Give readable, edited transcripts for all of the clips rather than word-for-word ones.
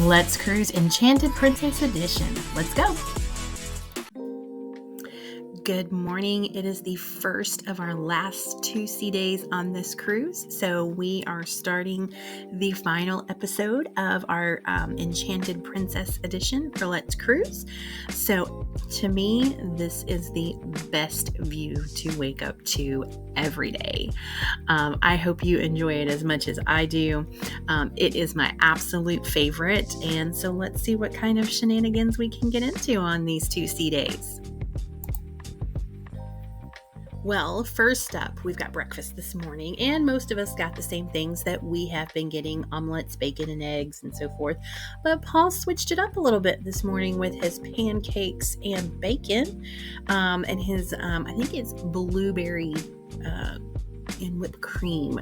Let's Cruise Enchanted Princess Edition. Let's go. Good morning. It is the first of our last 2 sea days on this cruise. So we are starting the final episode of our Enchanted Princess Edition for Let's Cruise. So to me, this is the best view to wake up to every day. I hope you enjoy it as much as I do. It is my absolute favorite. And so let's see what kind of shenanigans we can get into on these 2 sea days. Well, first up, we've got breakfast this morning, and most of us got the same things that we have been getting: omelets, bacon, and eggs, and so forth. But Paul switched it up a little bit this morning with his pancakes and bacon, and his, I think it's blueberry and whipped cream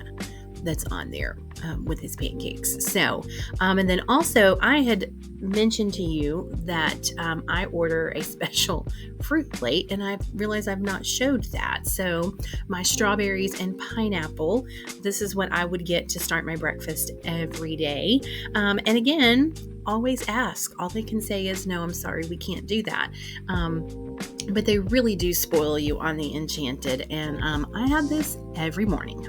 that's on there with his pancakes. So, and then also I had mentioned to you that I order a special fruit plate, and I realized I've not showed that. So my strawberries and pineapple, this is what I would get to start my breakfast every day. And again, always ask. All they can say is, no, I'm sorry, we can't do that. But they really do spoil you on the Enchanted, and I have this every morning.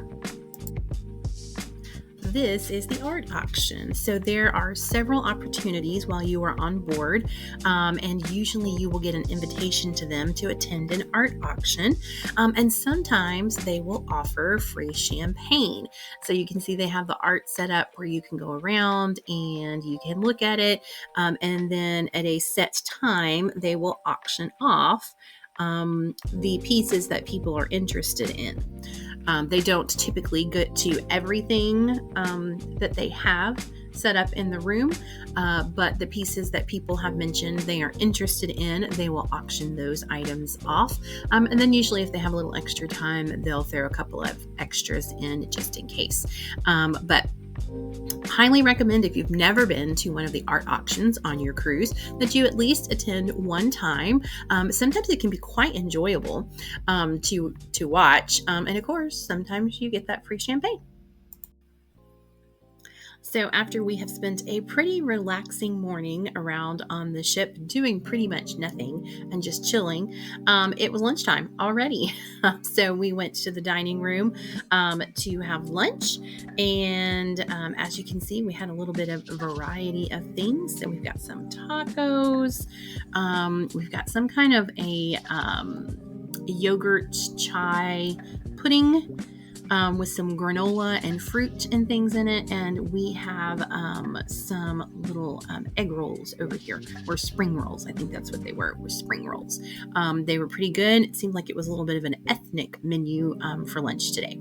This is the art auction. So there are several opportunities while you are on board, and usually you will get an invitation to them to attend an art auction, and sometimes they will offer free champagne. So you can see they have the art set up where you can go around and you can look at it, and then at a set time they will auction off the pieces that people are interested in. They don't typically get to everything that they have set up in the room, but the pieces that people have mentioned they are interested in, they will auction those items off. And then usually if they have a little extra time, they'll throw a couple of extras in just in case. But highly recommend, if you've never been to one of the art auctions on your cruise, that you at least attend one time. Sometimes it can be quite enjoyable to watch. And of course, sometimes you get that free champagne. So after we have spent a pretty relaxing morning around on the ship, doing pretty much nothing and just chilling, it was lunchtime already. So we went to the dining room to have lunch. And as you can see, we had a little bit of a variety of things. So we've got some tacos. We've got some kind of a yogurt chai pudding, with some granola and fruit and things in it. And we have some little egg rolls over here, or spring rolls. I think that's what they were spring rolls. They were pretty good. It seemed like it was a little bit of an ethnic menu for lunch today.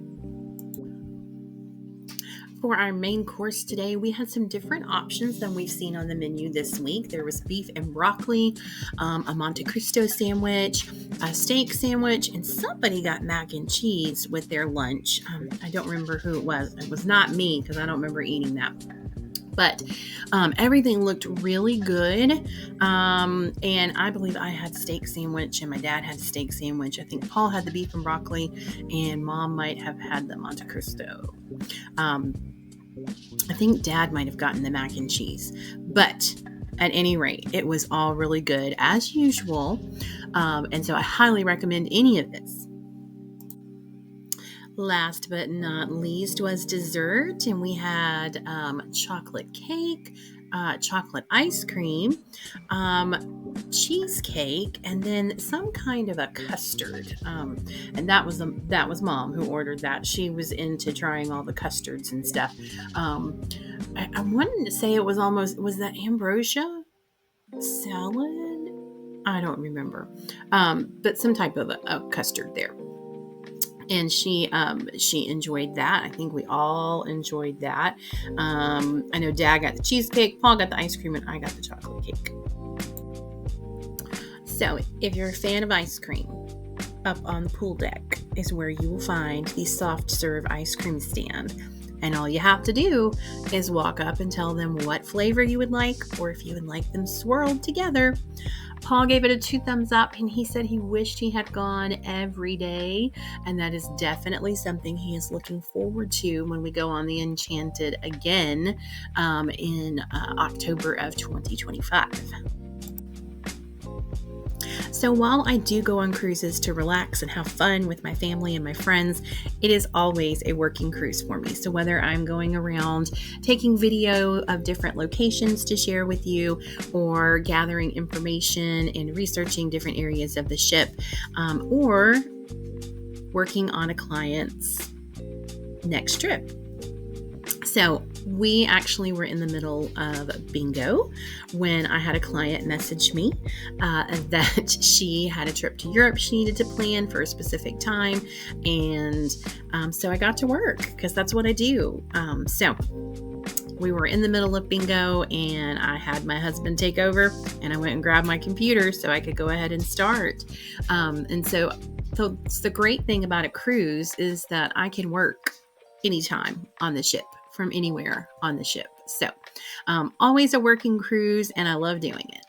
For our main course today, we had some different options than we've seen on the menu this week. There was beef and broccoli, a Monte Cristo sandwich, a steak sandwich, and somebody got mac and cheese with their lunch. I don't remember who it was. It was not me, because I don't remember eating that. But everything looked really good. And I believe I had steak sandwich and my dad had steak sandwich. I think Paul had the beef and broccoli and Mom might have had the Monte Cristo. I think Dad might have gotten the mac and cheese. But at any rate, it was all really good as usual. And so I highly recommend any of this. Last but not least was dessert, and we had chocolate cake, chocolate ice cream, cheesecake, and then some kind of a custard. And that was Mom who ordered that. She was into trying all the custards and stuff. I wanted to say it was was that ambrosia salad? I don't remember. But some type of a custard there. And she enjoyed that. I think we all enjoyed that. I know Dad got the cheesecake, Paul got the ice cream, and I got the chocolate cake. So if you're a fan of ice cream, up on the pool deck is where you will find the soft serve ice cream stand. And all you have to do is walk up and tell them what flavor you would like, or if you would like them swirled together. Paul gave it a 2 thumbs up, and he said he wished he had gone every day, and that is definitely something he is looking forward to when we go on the Enchanted again in October of 2025. So while I do go on cruises to relax and have fun with my family and my friends, it is always a working cruise for me. So whether I'm going around taking video of different locations to share with you, or gathering information and researching different areas of the ship, or working on a client's next trip. So we actually were in the middle of bingo when I had a client message me that she had a trip to Europe she needed to plan for a specific time. And so I got to work because that's what I do. So we were in the middle of bingo, and I had my husband take over, and I went and grabbed my computer so I could go ahead and start. And so the great thing about a cruise is that I can work anytime on the ship, from anywhere on the ship. So always a working cruise, and I love doing it.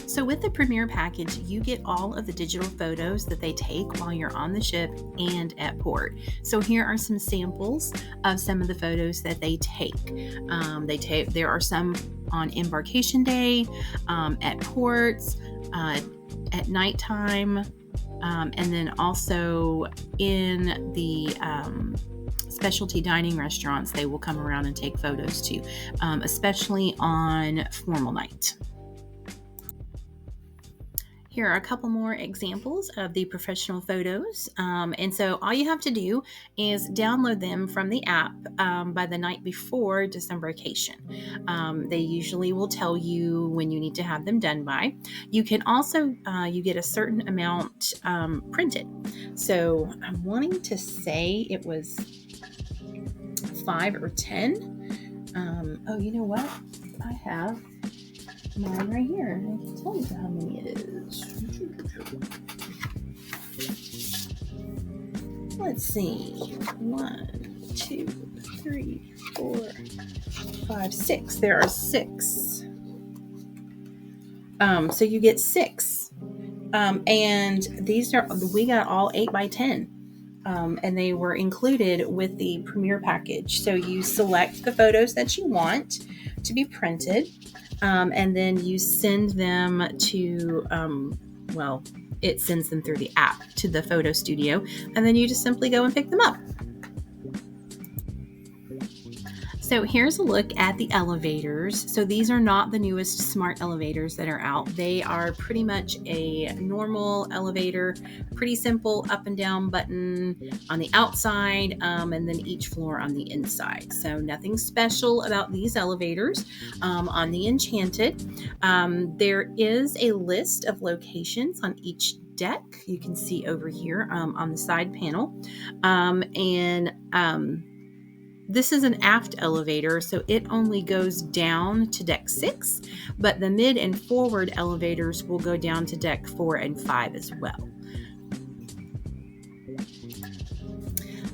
So with the Premier package, you get all of the digital photos that they take while you're on the ship and at port. So here are some samples of some of the photos that they take. There are some on embarkation day, at ports, at nighttime, and then also in the specialty dining restaurants. They will come around and take photos too, especially on formal night. Here are a couple more examples of the professional photos. And so all you have to do is download them from the app by the night before Disembarkation. They usually will tell you when you need to have them done by. You can also, you get a certain amount printed. So I'm wanting to say it was 5 or 10. Oh, you know what? I have mine right here. I can tell you how many it is. Let's see. 1, 2, 3, 4, 5, 6. There are 6. So you get 6. And we got all 8 by 10. And they were included with the Premier package. So you select the photos that you want to be printed, and then you send them to, it sends them through the app to the photo studio, and then you just simply go and pick them up. So here's a look at the elevators. So these are not the newest smart elevators that are out. They are pretty much a normal elevator, pretty simple up and down button on the outside, and then each floor on the inside. So nothing special about these elevators. On the Enchanted, there is a list of locations on each deck. You can see over here on the side panel. This is an aft elevator, so it only goes down to deck 6, but the mid and forward elevators will go down to deck 4 and 5 as well.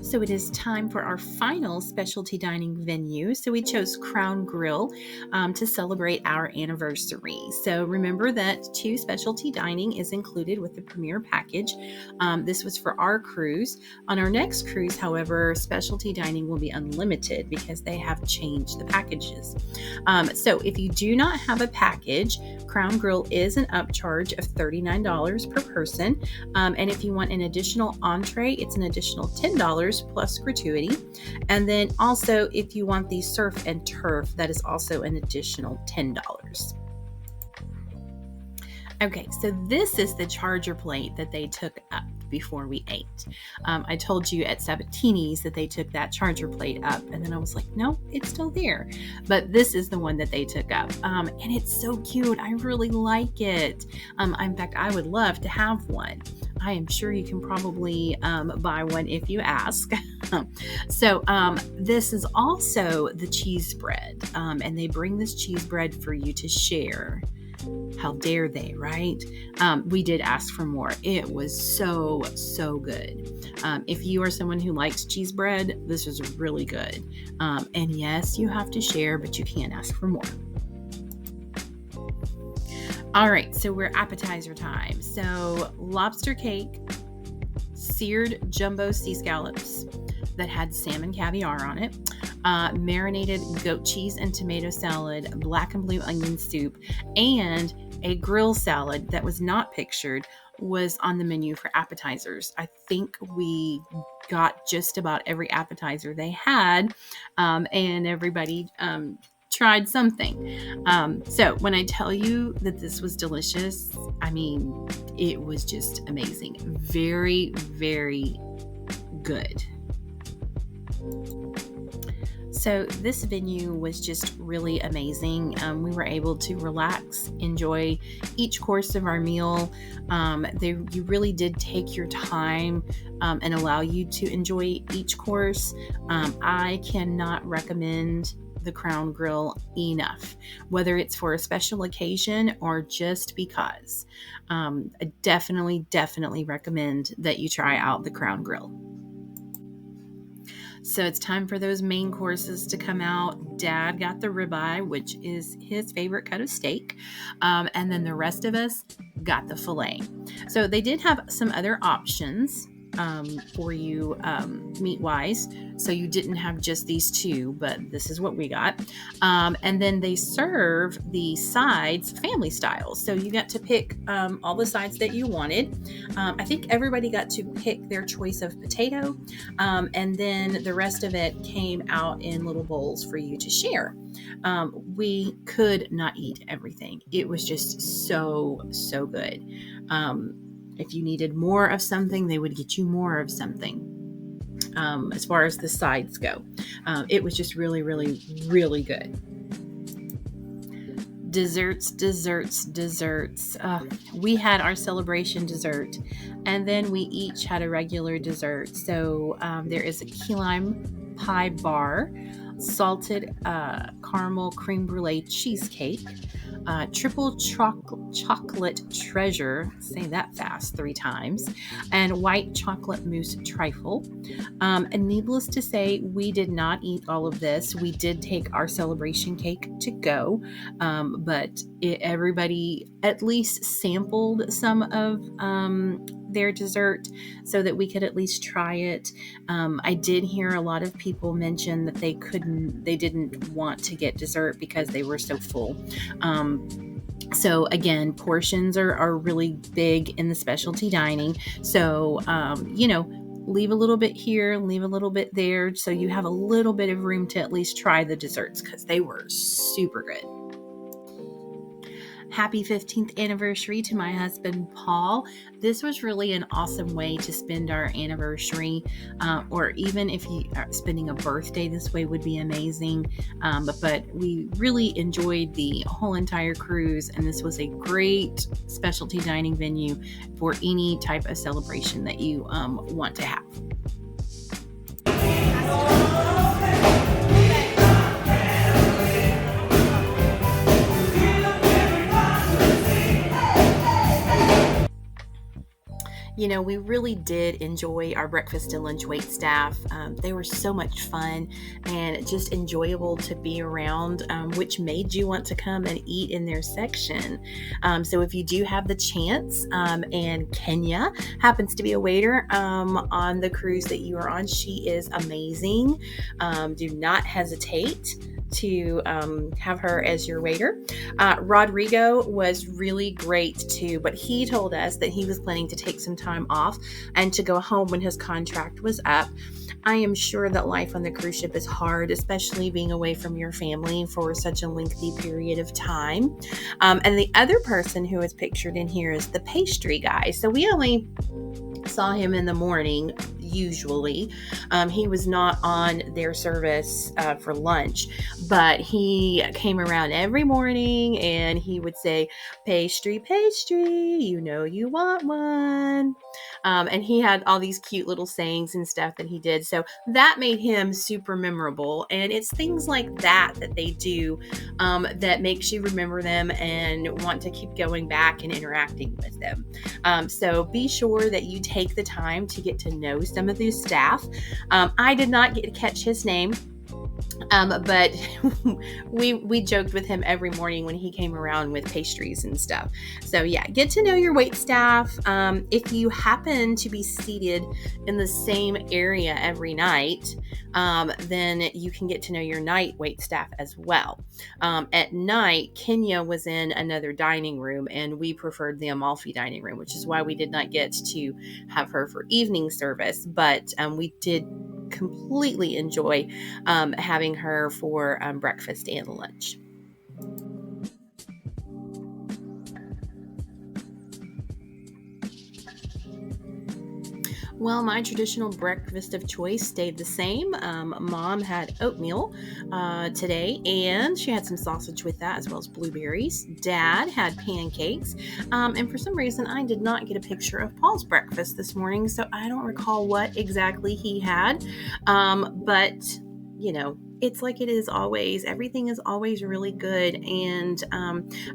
So it is time for our final specialty dining venue. So we chose Crown Grill to celebrate our anniversary. So remember that 2 specialty dining is included with the Premier package. This was for our cruise. On our next cruise, however, specialty dining will be unlimited because they have changed the packages. So if you do not have a package, Crown Grill is an upcharge of $39 per person. And if you want an additional entree, it's an additional $10 plus gratuity. And then also if you want the surf and turf, that is also an additional $10. Okay, so this is the charger plate that they took up before we ate. I told you at Sabatini's that they took that charger plate up, and then I was like, no, it's still there. But this is the one that they took up, and it's so cute. I really like it. In fact, I would love to have one. I am sure you can probably buy one if you ask. So this is also the cheese bread, and they bring this cheese bread for you to share. How dare they, right? We did ask for more. It was so good. If you are someone who likes cheese bread, this is really good. And yes, you have to share, but you can ask for more. All right, so we're appetizer time. So lobster cake, seared jumbo sea scallops that had salmon caviar on it, marinated goat cheese and tomato salad, black and blue onion soup, and a grill salad that was not pictured was on the menu for appetizers. I think we got just about every appetizer they had, and everybody tried something. So when I tell you that this was delicious, I mean, it was just amazing. Very, very good. So this venue was just really amazing. We were able to relax, enjoy each course of our meal. You really did take your time and allow you to enjoy each course. I cannot recommend the Crown Grill enough, whether it's for a special occasion or just because. I definitely recommend that you try out the Crown Grill. So it's time for those main courses to come out. Dad got the ribeye, which is his favorite cut of steak. And then the rest of us got the filet. So they did have some other options for you meat-wise. So you didn't have just these two, but this is what we got. And then they serve the sides family style. So you got to pick all the sides that you wanted. I think everybody got to pick their choice of potato. And then the rest of it came out in little bowls for you to share. We could not eat everything. It was just so good. If you needed more of something, they would get you more of something. As far as the sides go, it was just really good. Desserts. We had our celebration dessert, and then we each had a regular dessert. So there is a key lime pie bar, salted caramel creme brulee cheesecake, triple chocolate treasure, say that fast 3 times, and white chocolate mousse trifle. And needless to say, we did not eat all of this. We did take our celebration cake to go, but everybody at least sampled some of their dessert so that we could at least try it. I did hear a lot of people mention that they didn't want to get dessert because they were so full. So again, portions are really big in the specialty dining. So, leave a little bit here, leave a little bit there. So you have a little bit of room to at least try the desserts because they were super good. Happy 15th anniversary to my husband, Paul. This was really an awesome way to spend our anniversary, or even if you are spending a birthday this way would be amazing. But we really enjoyed the whole entire cruise, and this was a great specialty dining venue for any type of celebration that you want to have. We really did enjoy our breakfast and lunch wait staff. They were so much fun and just enjoyable to be around, which made you want to come and eat in their section. So if you do have the chance, and Kenya happens to be a waiter on the cruise that you are on, she is amazing. Do not hesitate to have her as your waiter. Rodrigo was really great too, but he told us that he was planning to take some time off and to go home when his contract was up. I am sure that life on the cruise ship is hard, especially being away from your family for such a lengthy period of time. And the other person who is pictured in here is the pastry guy. So we only saw him in the morning. Usually, he was not on their service for lunch, but he came around every morning and he would say, pastry, you know you want one. And he had all these cute little sayings and stuff that he did. So that made him super memorable. And it's things like that they do that makes you remember them and want to keep going back and interacting with them. So be sure that you take the time to get to know some of these staff. I did not get to catch his name, But we joked with him every morning when he came around with pastries and stuff. So yeah, get to know your wait staff. If you happen to be seated in the same area every night, then you can get to know your night wait staff as well. At night, Kenya was in another dining room, and we preferred the Amalfi dining room, which is why we did not get to have her for evening service. But we did completely enjoy having her for breakfast and lunch. Well, my traditional breakfast of choice stayed the same. Mom had oatmeal today, and she had some sausage with that, as well as blueberries. Dad had pancakes, and for some reason, I did not get a picture of Paul's breakfast this morning, so I don't recall what exactly he had. But it's like it is always. Everything is always really good, and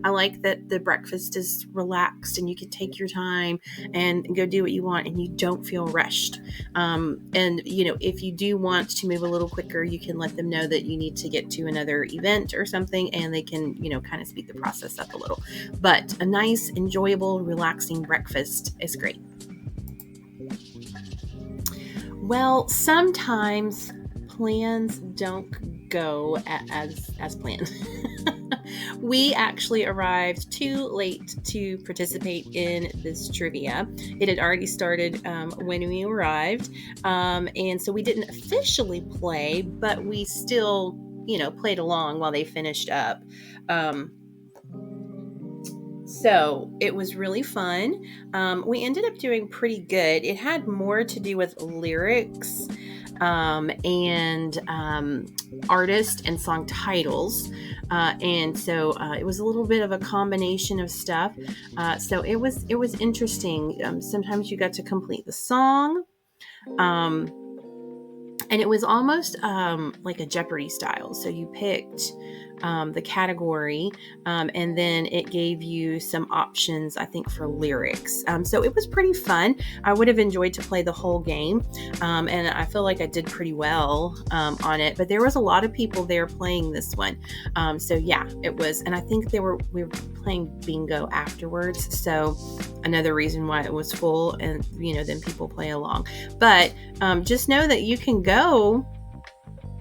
I like that the breakfast is relaxed, and you can take your time and go do what you want, and you don't feel rushed. And if you do want to move a little quicker, you can let them know that you need to get to another event or something, and they can kind of speed the process up a little. But a nice, enjoyable, relaxing breakfast is great. Well, sometimes plans don't go as planned. We actually arrived too late to participate in this trivia. It had already started when we arrived, and so we didn't officially play, but we still, played along while they finished up. Um, so it was really fun. We ended up doing pretty good. It had more to do with lyrics and artist and song titles. And so it was a little bit of a combination of stuff. So it was interesting. Sometimes you got to complete the song. Um, and it was almost like a Jeopardy style. So you picked the category, and then it gave you some options, I think, for lyrics. So it was pretty fun. I would have enjoyed to play the whole game, and I feel like I did pretty well on it. But there was a lot of people there playing this one. So yeah, it was, and I think we were playing bingo afterwards. So another reason why it was full, and then people play along. But just know that you can go,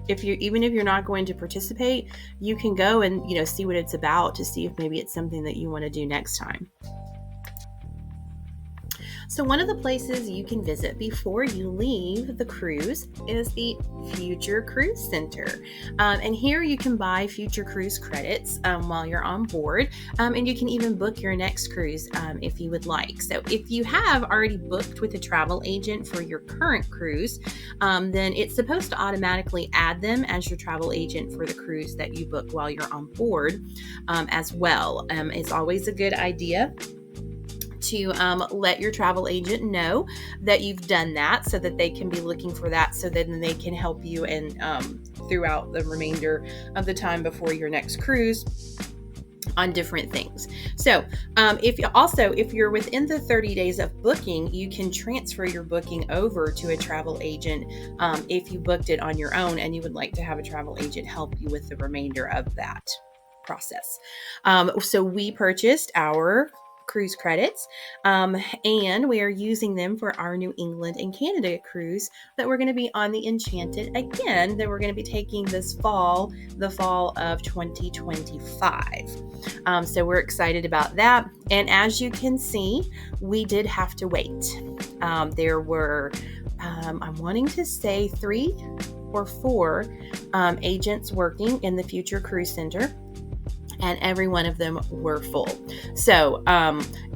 even if you're not going to participate, you can go and see what it's about, to see if maybe it's something that you want to do next time. So one of the places you can visit before you leave the cruise is the Future Cruise Center. And here you can buy Future Cruise credits while you're on board. And you can even book your next cruise if you would like. So if you have already booked with a travel agent for your current cruise, then it's supposed to automatically add them as your travel agent for the cruise that you book while you're on board as well. It's always a good idea to let your travel agent know that you've done that, so that they can be looking for that, so then they can help you and throughout the remainder of the time before your next cruise on different things. So if you're within the 30 days of booking, you can transfer your booking over to a travel agent if you booked it on your own and you would like to have a travel agent help you with the remainder of that process. So we purchased our cruise credits, and we are using them for our New England and Canada cruise that we're going to be on the Enchanted again, that we're going to be taking this fall, the fall of 2025. So we're excited about that. And as you can see, we did have to wait. There were, I'm wanting to say 3 or 4 agents working in the Future Cruise Center, and every one of them were full. So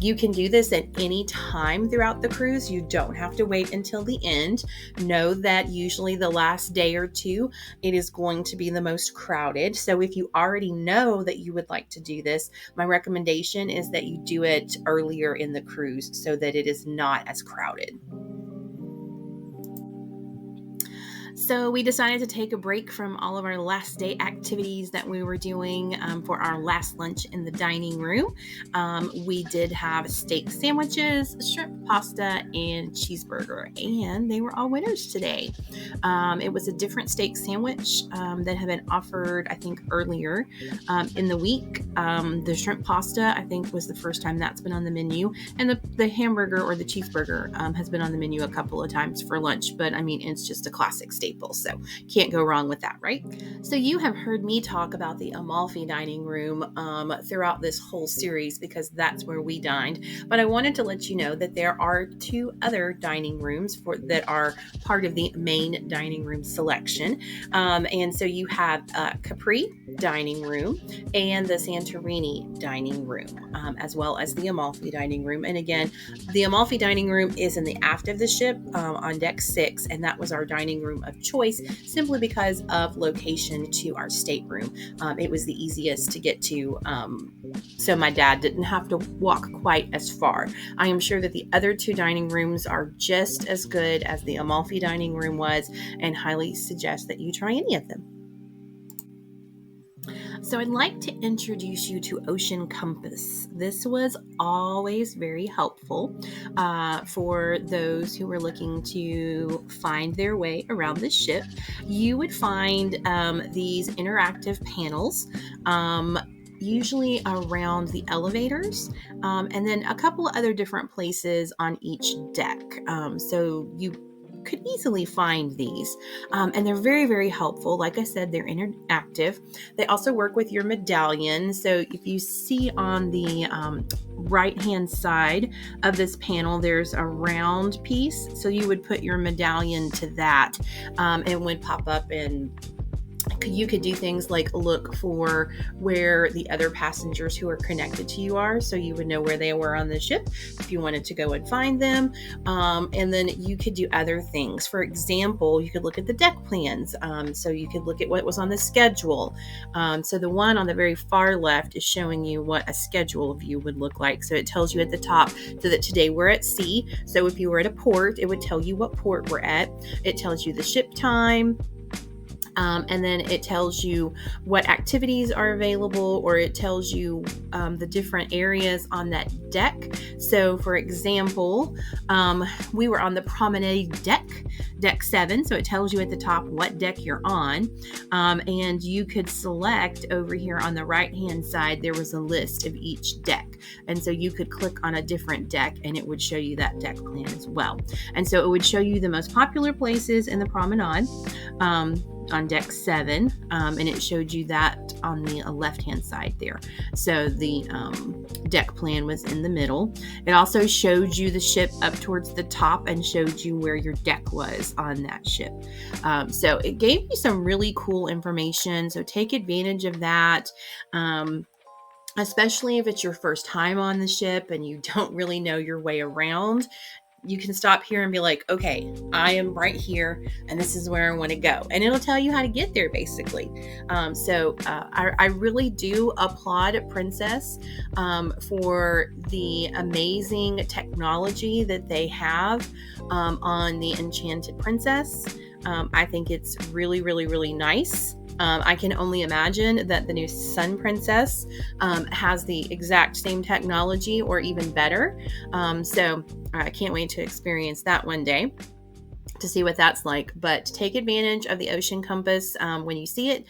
you can do this at any time throughout the cruise. You don't have to wait until the end. Know that usually the last day or two, it is going to be the most crowded. So if you already know that you would like to do this, my recommendation is that you do it earlier in the cruise so that it is not as crowded. So we decided to take a break from all of our last day activities that we were doing for our last lunch in the dining room. We did have steak sandwiches, shrimp pasta, and cheeseburger, and they were all winners today. It was a different steak sandwich that had been offered, I think, earlier in the week. The shrimp pasta, I think, was the first time that's been on the menu, and the hamburger or the cheeseburger has been on the menu a couple of times for lunch, but I mean, it's just a classic staple, so can't go wrong with that, right? So you have heard me talk about the Amalfi dining room throughout this whole series because that's where we dined, but I wanted to let you know that there are two other dining rooms that are part of the main dining room selection, and so you have Capri dining room and the Santorini dining room, as well as the Amalfi dining room. And again, the Amalfi dining room is in the aft of the ship on deck 6, and that was our dining room of choice simply because of location to our stateroom. It was the easiest to get to, so my dad didn't have to walk quite as far. I am sure that the other two dining rooms are just as good as the Amalfi dining room was, and highly suggest that you try any of them. So I'd like to introduce you to Ocean Compass. This was always very helpful for those who were looking to find their way around the ship. You would find these interactive panels, usually around the elevators, and then a couple of other different places on each deck. So you could easily find these, and they're very, very helpful. Like I said, they're interactive. They also work with your medallion. So if you see on the right hand side of this panel, there's a round piece, so you would put your medallion to that, and it would pop up, and you could do things like look for where the other passengers who are connected to you are, so you would know where they were on the ship if you wanted to go and find them. And then you could do other things. For example, you could look at the deck plans, so you could look at what was on the schedule. So the one on the very far left is showing you what a schedule view would look like. So it tells you at the top so that today we're at sea. So if you were at a port, it would tell you what port we're at. It tells you the ship time. And then it tells you what activities are available, or it tells you the different areas on that deck. So for example, we were on the promenade deck 7. So it tells you at the top what deck you're on. And you could select over here on the right hand side, there was a list of each deck. And so you could click on a different deck and it would show you that deck plan as well. And so it would show you the most popular places in the promenade, on deck 7, and it showed you that on the left-hand side there. So the deck plan was in the middle. It also showed you the ship up towards the top and showed you where your deck was on that ship. So it gave you some really cool information. So take advantage of that. Especially if it's your first time on the ship and you don't really know your way around. You can stop here and be like, okay, I am right here and this is where I want to go. And it'll tell you how to get there basically. I really do applaud Princess for the amazing technology that they have on the Enchanted Princess. I think it's really, really, really nice. I can only imagine that the new Sun Princess has the exact same technology or even better. So I can't wait to experience that one day to see what that's like. But take advantage of the Ocean Compass when you see it,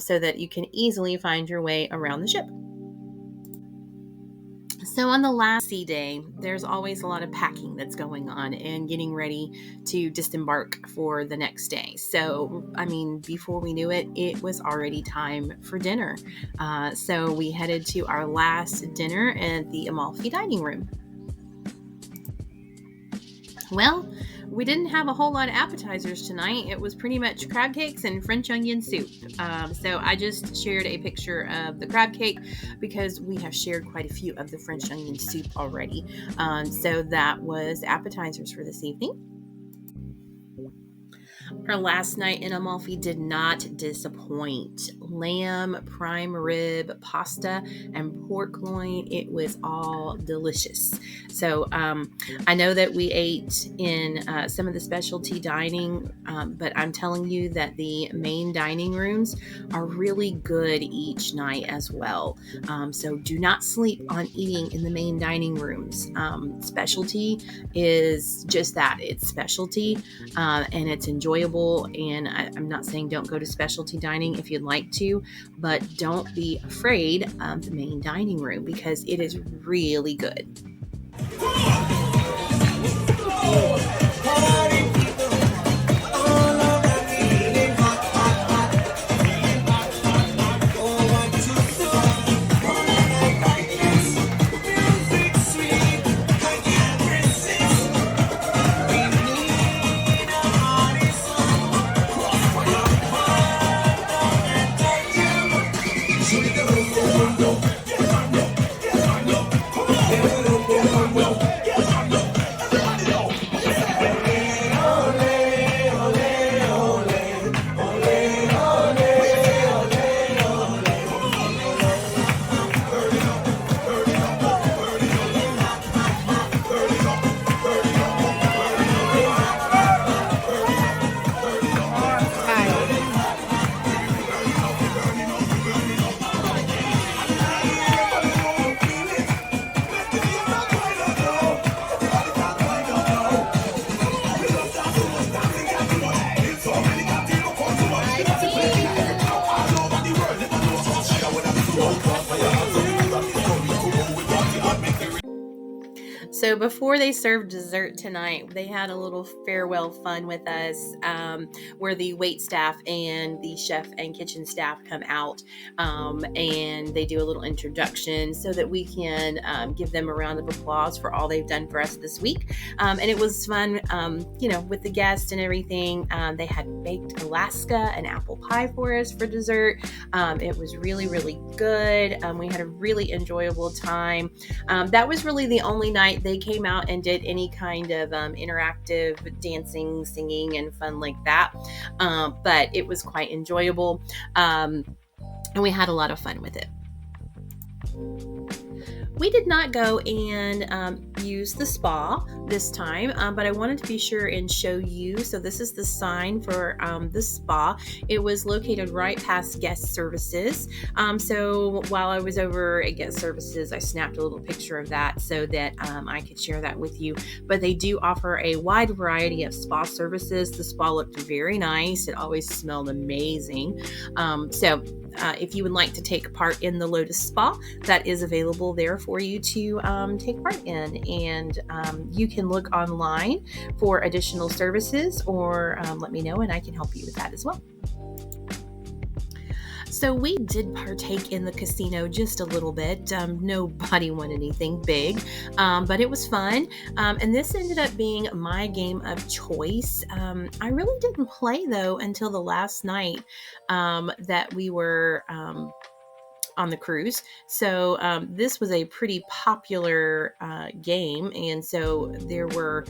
so that you can easily find your way around the ship. So on the last sea day, there's always a lot of packing that's going on and getting ready to disembark for the next day. So, I mean, before we knew it, it was already time for dinner. So we headed to our last dinner at the Amalfi dining room. Well, we didn't have a whole lot of appetizers tonight. It was pretty much crab cakes and French onion soup. So I just shared a picture of the crab cake because we have shared quite a few of the French onion soup already. So that was appetizers for this evening. Our last night in Amalfi did not disappoint. lamb, prime rib, pasta, and pork loin. It was all delicious. So I know that we ate in some of the specialty dining, but I'm telling you that the main dining rooms are really good each night as well. So do not sleep on eating in the main dining rooms. Specialty is just that. It's specialty, and it's enjoyable. And I'm not saying don't go to specialty dining if you'd like to, but don't be afraid of the main dining room because it is really good. So before they served dessert tonight, they had a little farewell fun with us, where the wait staff and the chef and kitchen staff come out, and they do a little introduction so that we can give them a round of applause for all they've done for us this week. And it was fun, with the guests and everything. They had baked Alaska and apple pie for us for dessert. It was really, really good. We had a really enjoyable time. That was really the only night they came out and did any kind of interactive dancing, singing, and fun like that. But it was quite enjoyable. And we had a lot of fun with it. We did not go and use the spa this time, but I wanted to be sure and show you. So this is the sign for the spa. It was located right past guest services. So while I was over at guest services, I snapped a little picture of that so that I could share that with you. But they do offer a wide variety of spa services. The spa looked very nice. It always smelled amazing. If you would like to take part in the Lotus Spa, that is available there for you to take part in. And you can look online for additional services or let me know and I can help you with that as well. So we did partake in the casino just a little bit. Nobody won anything big, but it was fun. And this ended up being my game of choice. I really didn't play though until the last night that we were on the cruise. So this was a pretty popular game, and so there were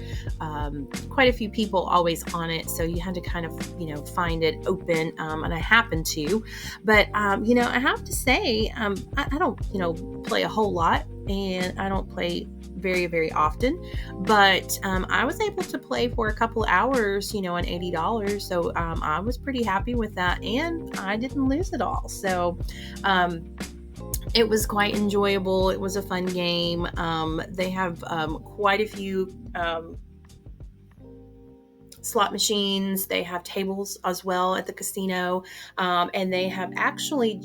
quite a few people always on it. So you had to kind of find it open, and I happened to. But I have to say, I don't play a whole lot, and I don't play very, very often, but I was able to play for a couple hours, on $80. So I was pretty happy with that, and I didn't lose it all. So it was quite enjoyable. It was a fun game. They have quite a few slot machines. They have tables as well at the casino. And they have actually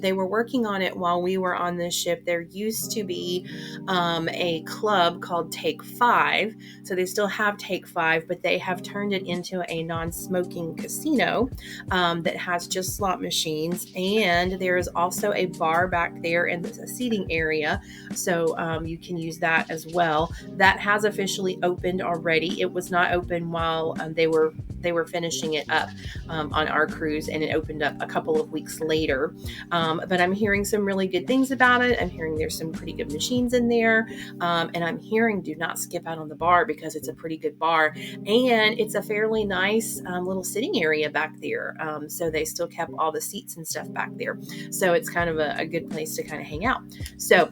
they were working on it while we were on this ship. There used to be a club called Take 5. So they still have Take 5, but they have turned it into a non-smoking casino that has just slot machines. And there is also a bar back there in the seating area. So you can use that as well. That has officially opened already. It was not open while They were finishing it up on our cruise, and it opened up a couple of weeks later. But I'm hearing some really good things about it. I'm hearing there's some pretty good machines in there, and I'm hearing do not skip out on the bar because it's a pretty good bar, and it's a fairly nice little sitting area back there. So they still kept all the seats and stuff back there. So it's kind of a good place to kind of hang out. So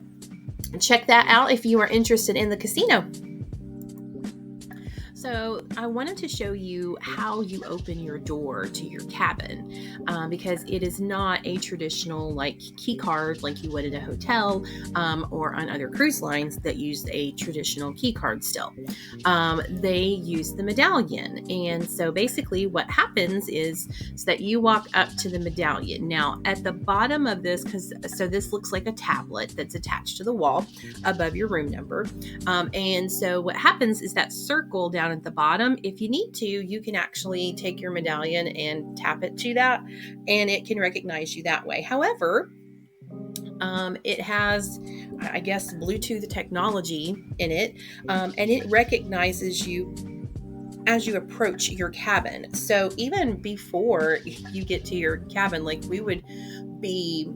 check that out if you are interested in the casino. So I wanted to show you how you open your door to your cabin, because it is not a traditional like key card like you would at a hotel or on other cruise lines that use a traditional key card still. They use the medallion. And so basically what happens is that you walk up to the medallion. Now at the bottom of this, so this looks like a tablet that's attached to the wall above your room number. And so what happens is that circle down at the bottom, if you need to, you can actually take your medallion and tap it to that, and it can recognize you that way. However, it has, I guess, Bluetooth technology in it, and it recognizes you as you approach your cabin. So even before you get to your cabin, like we would be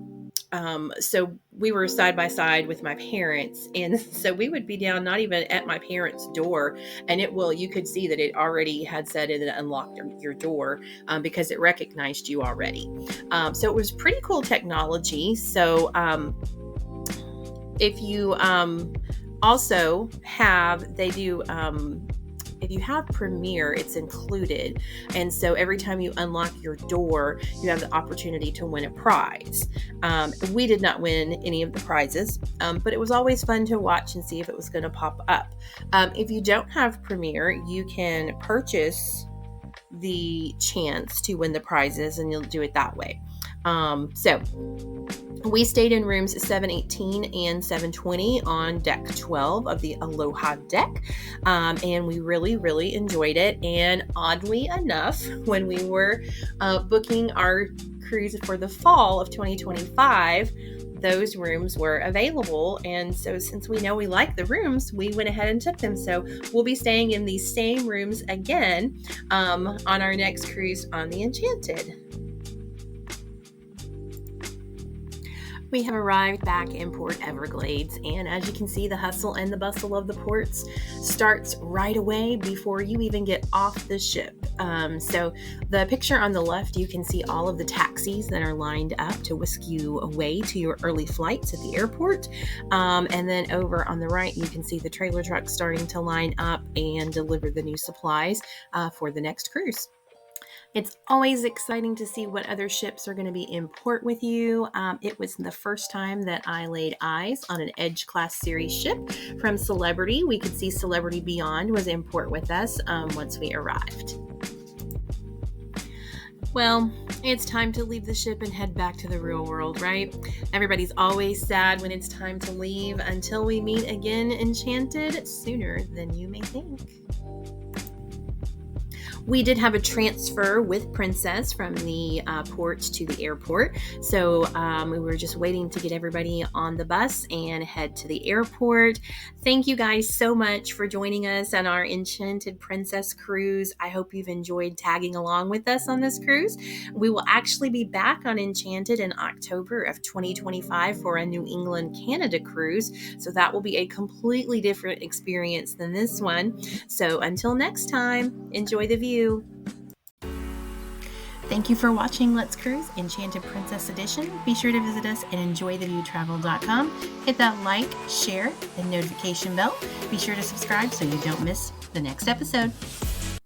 so we were side by side with my parents. And so we would be down, not even at my parents' door. And you could see that it already had said it and unlocked your door because it recognized you already. So it was pretty cool technology. So if you also have, if you have Premier, it's included. And so every time you unlock your door, you have the opportunity to win a prize. We did not win any of the prizes, but it was always fun to watch and see if it was going to pop up. If you don't have Premier, you can purchase the chance to win the prizes, and you'll do it that way. So we stayed in rooms 718 and 720 on deck 12 of the Aloha deck. And we really, really enjoyed it. And oddly enough, when we were booking our cruise for the fall of 2025, those rooms were available. And so since we know we like the rooms, we went ahead and took them. So we'll be staying in these same rooms again on our next cruise on the Enchanted. We have arrived back in Port Everglades, and as you can see, the hustle and the bustle of the ports starts right away before you even get off the ship. So the picture on the left, you can see all of the taxis that are lined up to whisk you away to your early flights at the airport. And then over on the right, you can see the trailer trucks starting to line up and deliver the new supplies for the next cruise. It's always exciting to see what other ships are going to be in port with you. It was the first time that I laid eyes on an Edge Class Series ship from Celebrity. We could see Celebrity Beyond was in port with us once we arrived. Well, it's time to leave the ship and head back to the real world, right? Everybody's always sad when it's time to leave. Until we meet again, Enchanted, sooner than you may think. We did have a transfer with Princess from the port to the airport. So we were just waiting to get everybody on the bus and head to the airport. Thank you guys so much for joining us on our Enchanted Princess cruise. I hope you've enjoyed tagging along with us on this cruise. We will actually be back on Enchanted in October of 2025 for a New England, Canada cruise. So that will be a completely different experience than this one. So until next time, enjoy the view. Thank you for watching Let's Cruise Enchanted Princess Edition. Be sure to visit us at enjoytheviewtravel.com. Hit that like, share, and notification bell. Be sure to subscribe so you don't miss the next episode.